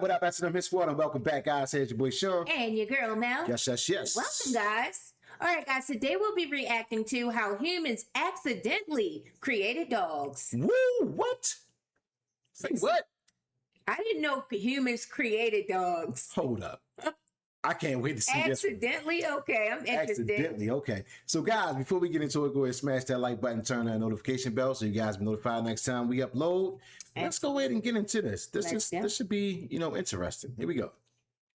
What up, that's Miss Water, and welcome back, guys. Here's your boy Sean. And your girl Mel. Yes. Welcome, guys. All right, guys, today we'll be reacting to how humans accidentally created dogs. Woo, what? Say what? I didn't know humans created dogs. Hold up. I can't wait to see this. Accidentally? Okay, I'm interested. Accidentally, okay. So, guys, before we get into it, go ahead and smash that like button, turn on that notification bell so you guys be notified next time we upload. Let's go ahead and get into this. This should be, interesting. Here we go.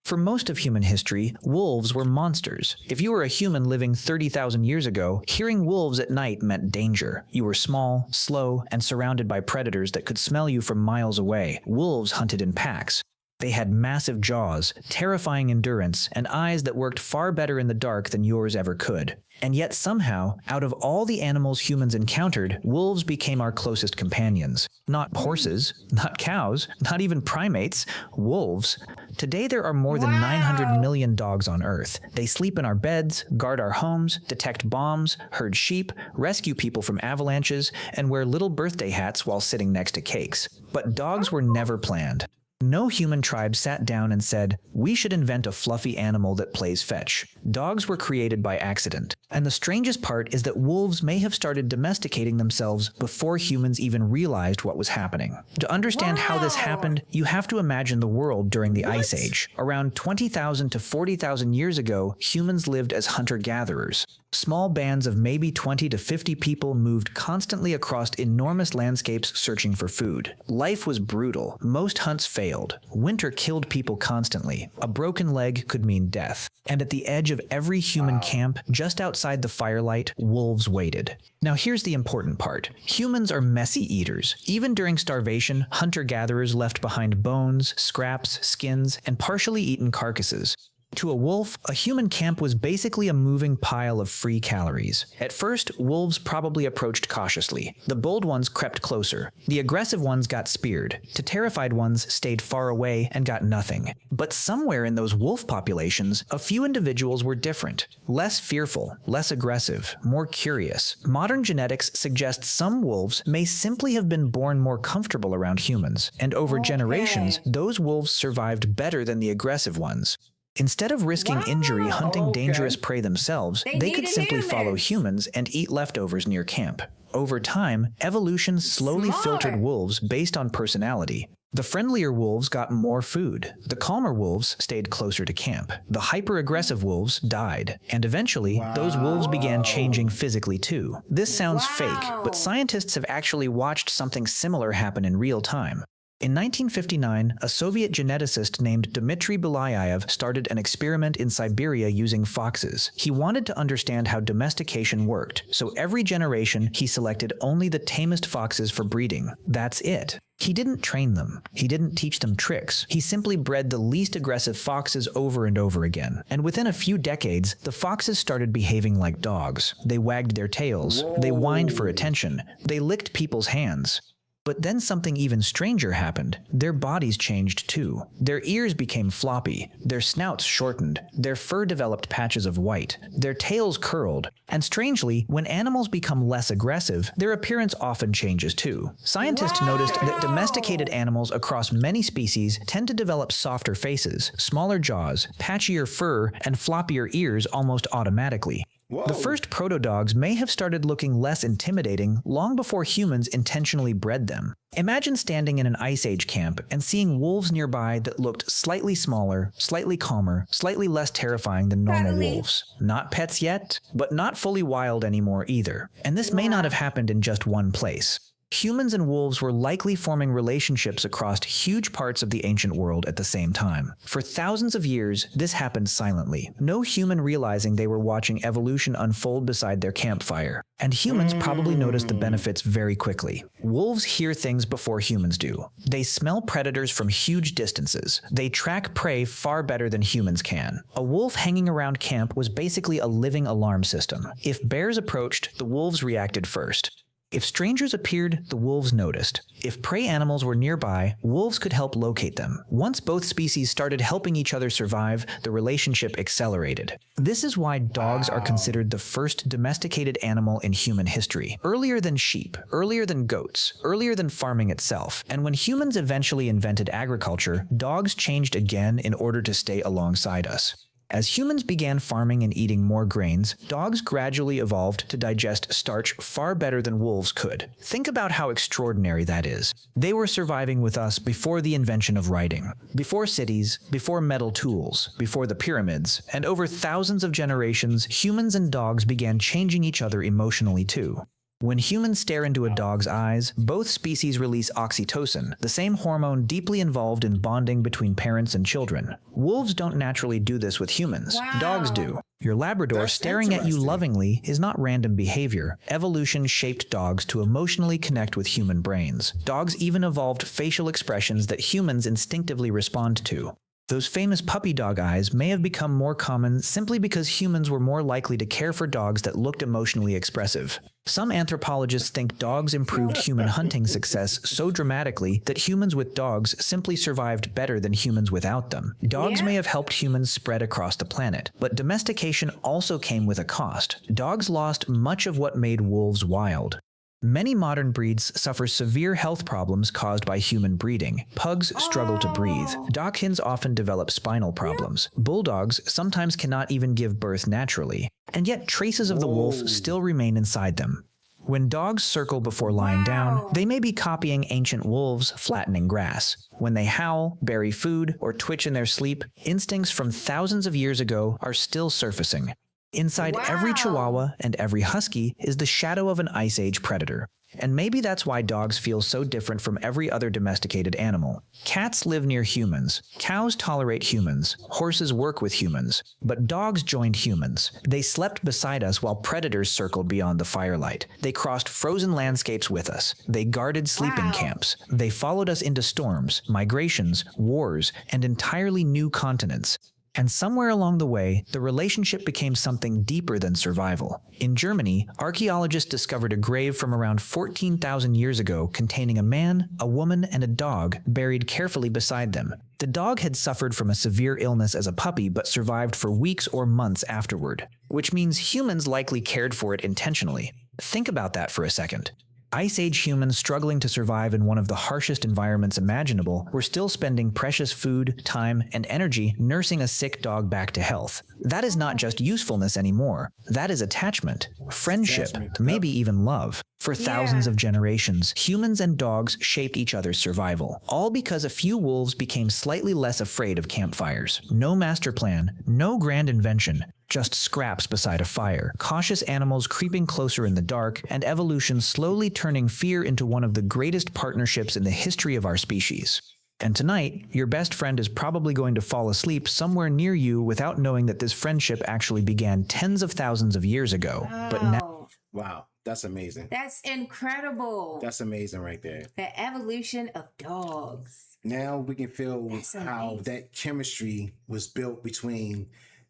For most of human history, wolves were monsters. If you were a human living 30,000 years ago, hearing wolves at night meant danger. You were small, slow, and surrounded by predators that could smell you from miles away. Wolves hunted in packs. They had massive jaws, terrifying endurance, and eyes that worked far better in the dark than yours ever could. And yet somehow, out of all the animals humans encountered, wolves became our closest companions. Not horses, not cows, not even primates, wolves. Today there are more than 900 million dogs on Earth. They sleep in our beds, guard our homes, detect bombs, herd sheep, rescue people from avalanches, and wear little birthday hats while sitting next to cakes. But dogs were never planned. No human tribe sat down and said, we should invent a fluffy animal that plays fetch. Dogs were created by accident. And the strangest part is that wolves may have started domesticating themselves before humans even realized what was happening. To understand how this happened, you have to imagine the world during the Ice Age. Around 20,000 to 40,000 years ago, humans lived as hunter-gatherers. Small bands of maybe 20 to 50 people moved constantly across enormous landscapes searching for food. Life was brutal. Most hunts failed. Winter killed people constantly. A broken leg could mean death. And at the edge of every human camp, just outside the firelight, wolves waited. Now here's the important part. Humans are messy eaters. Even during starvation, hunter-gatherers left behind bones, scraps, skins, and partially eaten carcasses. To a wolf, a human camp was basically a moving pile of free calories. At first, wolves probably approached cautiously. The bold ones crept closer. The aggressive ones got speared. The terrified ones stayed far away and got nothing. But somewhere in those wolf populations, a few individuals were different. Less fearful, less aggressive, more curious. Modern genetics suggests some wolves may simply have been born more comfortable around humans. And over generations, those wolves survived better than the aggressive ones. Instead of risking injury hunting dangerous prey themselves, they could simply follow humans and eat leftovers near camp. Over time, evolution slowly filtered wolves based on personality. The friendlier wolves got more food. The calmer wolves stayed closer to camp. The hyper-aggressive wolves died. And eventually, those wolves began changing physically too. This sounds fake, but scientists have actually watched something similar happen in real time. In 1959, a Soviet geneticist named Dmitry Belyayev started an experiment in Siberia using foxes. He wanted to understand how domestication worked, so every generation he selected only the tamest foxes for breeding. That's it. He didn't train them. He didn't teach them tricks. He simply bred the least aggressive foxes over and over again. And within a few decades, the foxes started behaving like dogs. They wagged their tails. They whined for attention. They licked people's hands. But then something even stranger happened. Their bodies changed too. Their ears became floppy, their snouts shortened, their fur developed patches of white, their tails curled. And strangely, when animals become less aggressive, their appearance often changes too. Scientists noticed that domesticated animals across many species tend to develop softer faces, smaller jaws, patchier fur, and floppier ears almost automatically. The first proto-dogs may have started looking less intimidating long before humans intentionally bred them. Imagine standing in an Ice Age camp and seeing wolves nearby that looked slightly smaller, slightly calmer, slightly less terrifying than normal wolves. Not pets yet, but not fully wild anymore either. And this may not have happened in just one place. Humans and wolves were likely forming relationships across huge parts of the ancient world at the same time. For thousands of years, this happened silently, no human realizing they were watching evolution unfold beside their campfire. And humans probably noticed the benefits very quickly. Wolves hear things before humans do. They smell predators from huge distances. They track prey far better than humans can. A wolf hanging around camp was basically a living alarm system. If bears approached, the wolves reacted first. If strangers appeared, the wolves noticed. If prey animals were nearby, wolves could help locate them. Once both species started helping each other survive, the relationship accelerated. This is why dogs are considered the first domesticated animal in human history. Earlier than sheep, earlier than goats, earlier than farming itself. And when humans eventually invented agriculture, dogs changed again in order to stay alongside us. As humans began farming and eating more grains, dogs gradually evolved to digest starch far better than wolves could. Think about how extraordinary that is. They were surviving with us before the invention of writing, before cities, before metal tools, before the pyramids, and over thousands of generations, humans and dogs began changing each other emotionally too. When humans stare into a dog's eyes, both species release oxytocin, the same hormone deeply involved in bonding between parents and children. Wolves don't naturally do this with humans. Wow. Dogs do. Your Labrador That's staring at you interesting. lovingly is not random behavior. Evolution shaped dogs to emotionally connect with human brains. Dogs even evolved facial expressions that humans instinctively respond to. Those famous puppy dog eyes may have become more common simply because humans were more likely to care for dogs that looked emotionally expressive. Some anthropologists think dogs improved human hunting success so dramatically that humans with dogs simply survived better than humans without them. Dogs Yeah. may have helped humans spread across the planet, but domestication also came with a cost. Dogs lost much of what made wolves wild. Many modern breeds suffer severe health problems caused by human breeding. Pugs struggle to breathe. Dachshunds often develop spinal problems. Bulldogs sometimes cannot even give birth naturally. And yet traces of the wolf Whoa. still remain inside them. When dogs circle before lying down, Wow. they may be copying ancient wolves flattening grass. When they howl, bury food, or twitch in their sleep, instincts from thousands of years ago are still surfacing. Inside every Wow. Chihuahua and every Husky is the shadow of an Ice Age predator. And maybe that's why dogs feel so different from every other domesticated animal. Cats live near humans. Cows tolerate humans. Horses work with humans. But dogs joined humans. They slept beside us while predators circled beyond the firelight. They crossed frozen landscapes with us. They guarded sleeping Wow. camps. They followed us into storms, migrations, wars, and entirely new continents. And somewhere along the way, the relationship became something deeper than survival. In Germany, archaeologists discovered a grave from around 14,000 years ago containing a man, a woman, and a dog buried carefully beside them. The dog had suffered from a severe illness as a puppy but survived for weeks or months afterward, which means humans likely cared for it intentionally. Think about that for a second. Ice Age humans struggling to survive in one of the harshest environments imaginable were still spending precious food, time, and energy nursing a sick dog back to health. That is not just usefulness anymore. That is attachment, friendship, Attachment, maybe even love. For thousands Yeah. of generations, humans and dogs shaped each other's survival, all because a few wolves became slightly less afraid of campfires. No master plan, no grand invention, just scraps beside a fire, cautious animals creeping closer in the dark, and evolution slowly turning fear into one of the greatest partnerships in the history of our species. And tonight, your best friend is probably going to fall asleep somewhere near you without knowing that this friendship actually began tens of thousands of years ago. But now, Wow. Wow, that's amazing. That's incredible. That's amazing right there. The evolution of dogs. Now we can feel That's how amazing. that chemistry was built between,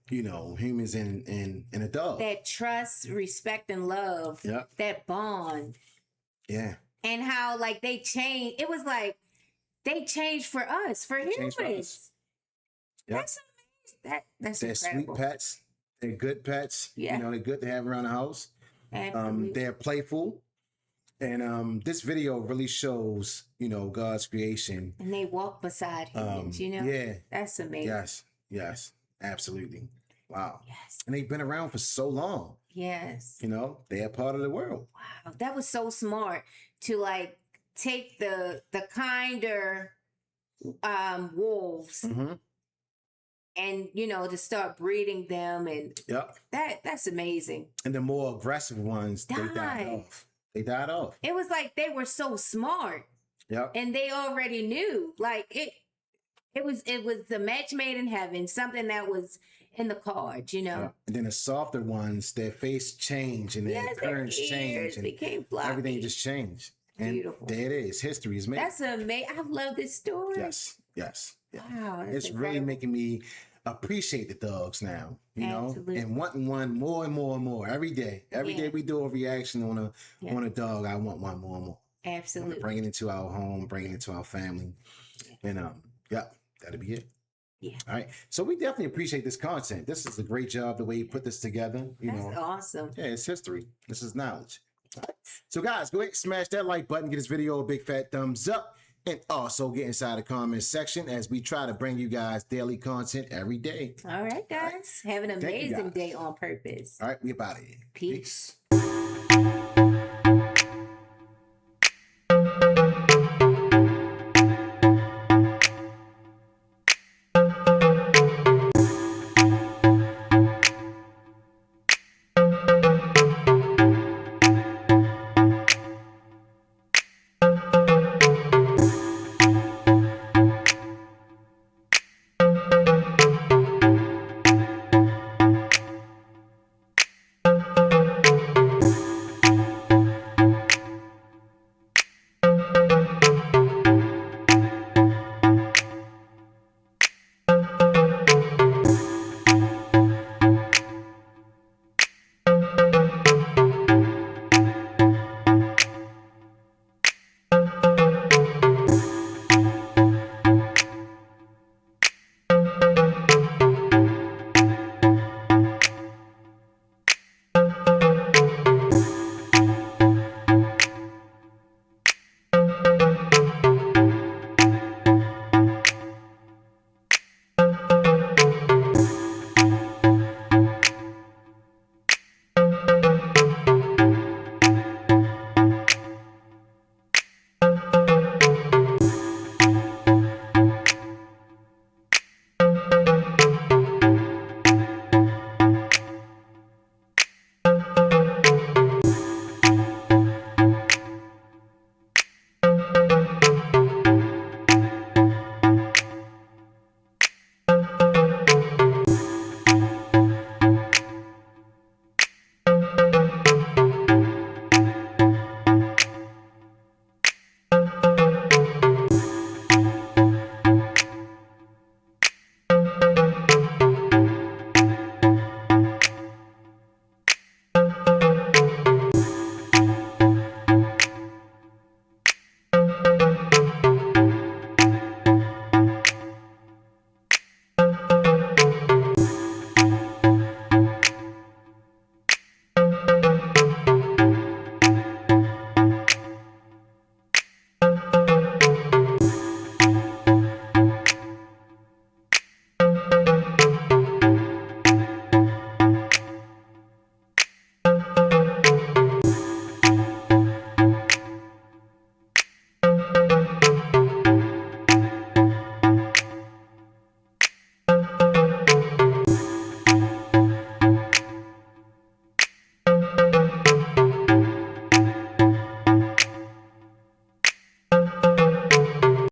humans and a dog. That trust, respect, and love. Yep. That bond. Yeah. And how like they changed. It was like they changed for us, for changed for us. humans. Yep. That's amazing. That's They're sweet incredible. pets. They're good pets. Yeah. They're good to have around the house. Absolutely. They're playful. And this video really shows, God's creation. And they walk beside humans, Yeah. That's amazing. Yes, absolutely. Wow. Yes. And they've been around for so long. Yes. They're part of the world. Wow. That was so smart to like take the kinder wolves Mm-hmm. and to start breeding them, and Yep. that's amazing. And the more aggressive ones, they Died. died off. They died off. It was like they were so smart Yep. and they already knew. Like it was the match made in heaven, something that was in the cards, Yep. And then the softer ones, their face changed and their Yes, their appearance ears changed and became floppy. everything just changed. And Beautiful. there it is. History is made. That's amazing. I love this story. Yes. Wow. That's It's really incredible. making me appreciate the dogs now, you know, Absolutely. and wanting one more and more and more every day. Every day we do a reaction on a dog. I want one more and more. Absolutely. Bring it into our home, bring it into our family, and that'll be it. Yeah. All right. So we definitely appreciate this content. This is a great job the way you put this together. You That's know, awesome. yeah, it's history. This is knowledge. All right. So guys, go ahead and smash that like button, get this video a big fat thumbs up, and also get inside the comments section as we try to bring you guys daily content every day. All right, guys. Have an Thank you, amazing guys. day on purpose. All right, we about it. Peace.